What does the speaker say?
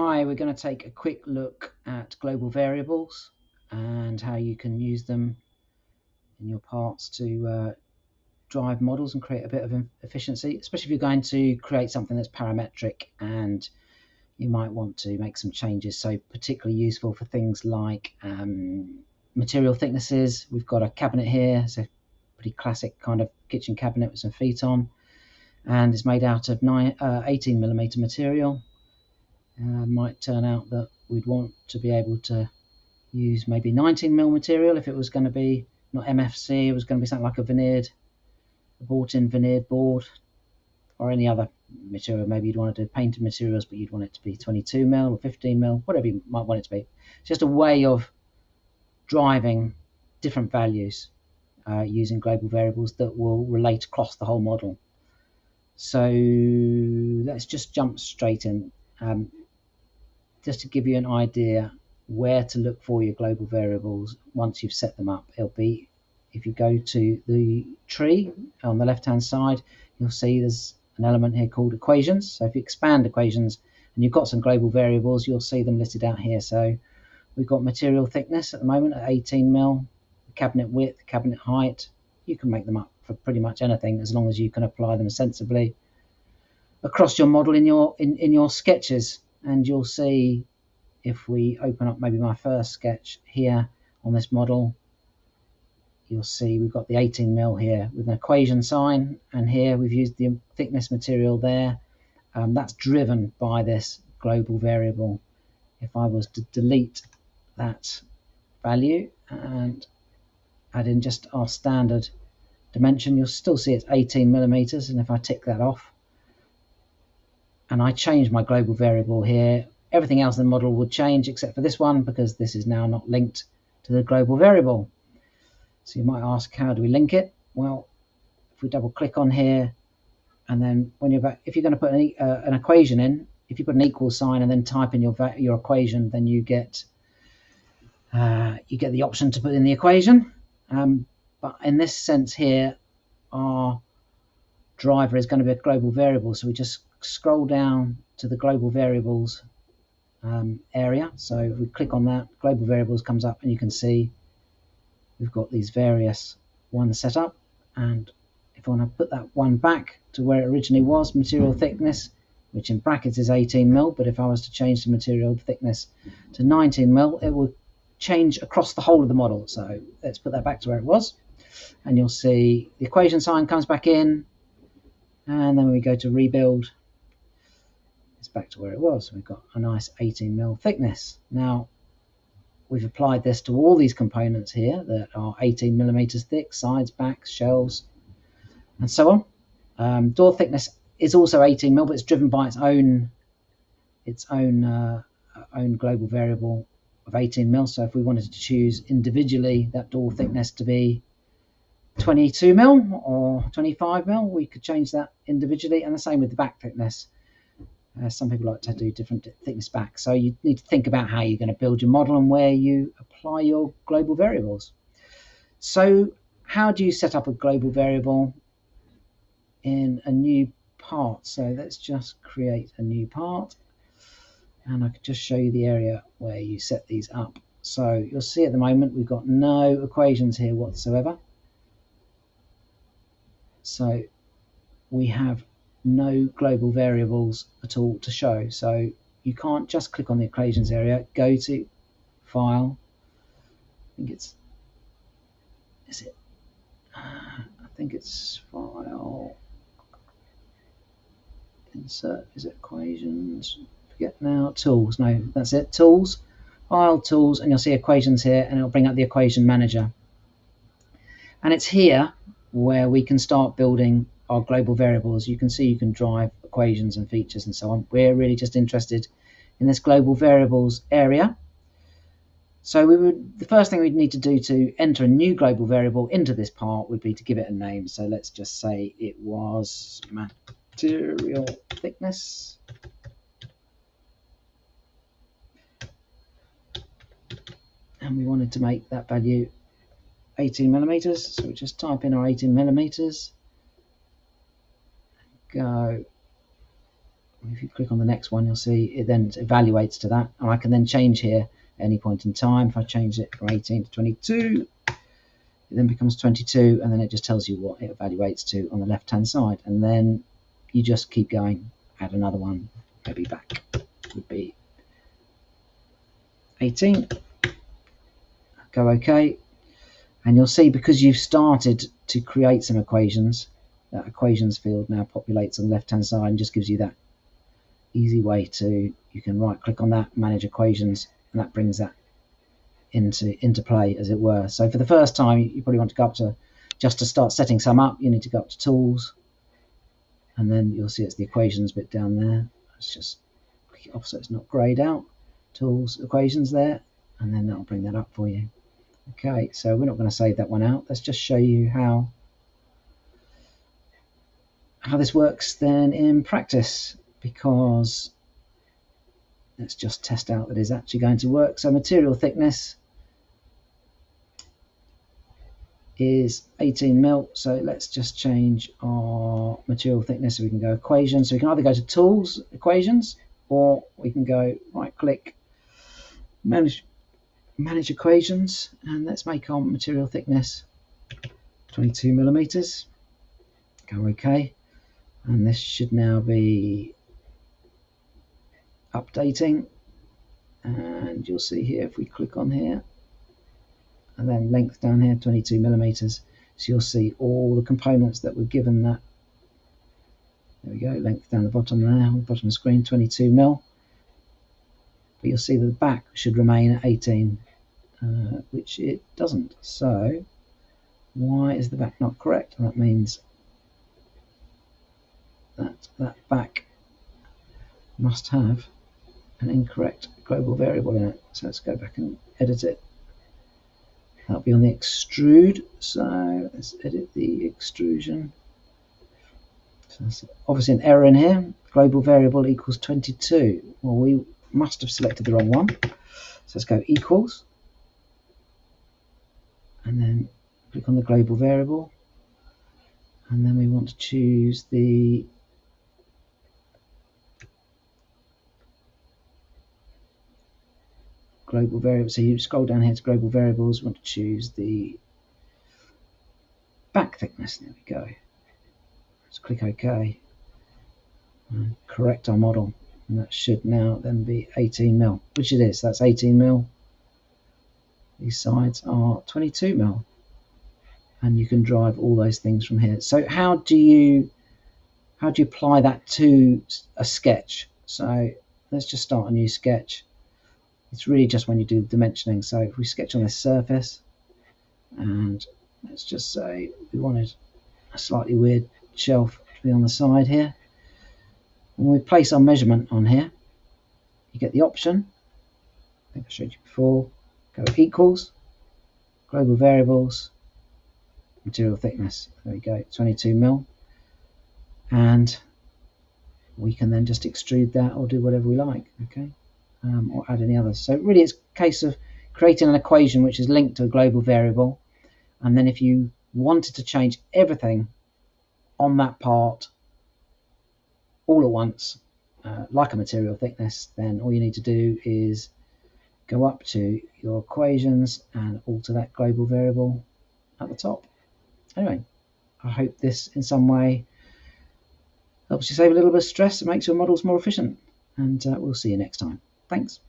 Hi, we're going to take a quick look at global variables and how you can use them in your parts to drive models and create a bit of efficiency, especially if you're going to create something that's parametric and you might want to make some changes. So particularly useful for things like material thicknesses. We've got a cabinet here. It's a pretty classic kind of kitchen cabinet with some feet on, and it's made out of 18mm material. Might turn out that we'd want to be able to use maybe 19mm material if it was going to be not MFC, it was going to be something like a bought-in veneered board, or any other material. Maybe you'd want to do painted materials, but you'd want it to be 22mm or 15mm, whatever you might want it to be. It's just a way of driving different values using global variables that will relate across the whole model. So let's just jump straight in. Just to give you an idea where to look for your global variables once you've set them up. It'll be, if you go to the tree on the left hand side, you'll see there's an element here called equations. So if you expand equations and you've got some global variables, you'll see them listed out here. So we've got material thickness at the moment at 18mm, cabinet width, cabinet height. You can make them up for pretty much anything as long as you can apply them sensibly across your model in your sketches. And you'll see, if we open up maybe my first sketch here on this model, you'll see we've got the 18mm here with an equation sign, and here we've used the thickness material there. That's driven by this global variable. If I was to delete that value and add in just our standard dimension, you'll still see it's 18mm, and if I tick that off and I change my global variable here, everything else in the model would change except for this one, because this is now not linked to the global variable. So you might ask, how do we link it? Well, if we double click on here, and then if you're going to put an equation in, if you put an equal sign and then type in your equation, then you get the option to put in the equation. But in this sense here, our driver is going to be a global variable. So we just scroll down to the global variables area. So if we click on that, global variables comes up, and you can see we've got these various ones set up. And if I want to put that one back to where it originally was, material thickness, which in brackets is 18mm, but if I was to change the material thickness to 19mm, it will change across the whole of the model. So let's put that back to where it was, and you'll see the equation sign comes back in, and then when we go to rebuild, it's back to where it was. We've got a nice 18mm thickness. Now we've applied this to all these components here that are 18mm thick, sides, backs, shelves, and so on. Door thickness is also 18mm, but it's driven by its own global variable of 18mm. So if we wanted to choose individually that door thickness to be 22mm or 25mm, we could change that individually, and the same with the back thickness. Some people like to do different thickness back. So you need to think about how you're going to build your model and where you apply your global variables. So how do you set up a global variable in a new part? So let's just create a new part, and I could just show you the area where you set these up. So you'll see at the moment we've got no equations here whatsoever. So we have no global variables at all to show. So you can't just click on the equations area, go to File, I think it's File, Insert, is it Equations? Forget now, Tools, no, that's it, Tools, File, Tools, and you'll see Equations here, and it'll bring up the Equation Manager. And it's here where we can start building our global variables. You can see you can drive equations and features and so on. We're really just interested in this global variables area. So the first thing we'd need to do to enter a new global variable into this part would be to give it a name. So let's just say it was material thickness. And we wanted to make that value 18mm, so we just type in our 18mm, go If you click on the next one, you'll see it then evaluates to that, and I can then change here at any point in time. If I change it from 18 to 22, it then becomes 22, and then it just tells you what it evaluates to on the left hand side, and then you just keep going. Add another one, maybe back would be 18. Go OK, and you'll see because you've started to create some equations, that equations field now populates on the left hand side and just gives you that easy way to, you can right click on that, manage equations, and that brings that into play, as it were. So for the first time, you probably want to go up to, just to start setting some up, you need to go up to Tools, and then you'll see it's the equations bit down there. Let's just click it off so it's not grayed out. Tools, equations there, and then that'll bring that up for you. Okay, so we're not going to save that one out. Let's just show you how this works then in practice, because let's just test out that it's actually going to work. So material thickness is 18 mil. So let's just change our material thickness so we can go equations. So we can either go to Tools, Equations, or we can go right click, manage equations, and let's make our material thickness 22 millimeters. Go OK, and this should now be updating, and you'll see here if we click on here, and then length down here 22 millimeters, so you'll see all the components that were given that. There we go, length down the bottom there, on the bottom of the screen, 22 mil, but you'll see that the back should remain at 18, which it doesn't. So why is the back not correct? And that means that back must have an incorrect global variable in it. So let's go back and edit it. That'll be on the extrude, so let's edit the extrusion. So there's obviously an error in here. Global variable equals 22. Well, we must have selected the wrong one. So let's go equals, and then click on the global variable, and then we want to choose the global variable. So you scroll down here to global variables, want to choose the back thickness. There we go. Let's click OK and correct our model, and that should now then be 18 mil, which it is. That's 18 mil. These sides are 22 mil, and you can drive all those things from here. So how do you apply that to a sketch? So let's just start a new sketch. It's really just when you do the dimensioning. So if we sketch on this surface, and let's just say we wanted a slightly weird shelf to be on the side here. When we place our measurement on here, you get the option, I think I showed you before, go equals, global variables, material thickness. There we go, 22 mil. And we can then just extrude that or do whatever we like, okay? Or add any others. So really it's a case of creating an equation which is linked to a global variable, and then if you wanted to change everything on that part all at once, like a material thickness, then all you need to do is go up to your equations and alter that global variable at the top. Anyway, I hope this in some way helps you save a little bit of stress and makes your models more efficient, and we'll see you next time. Thanks.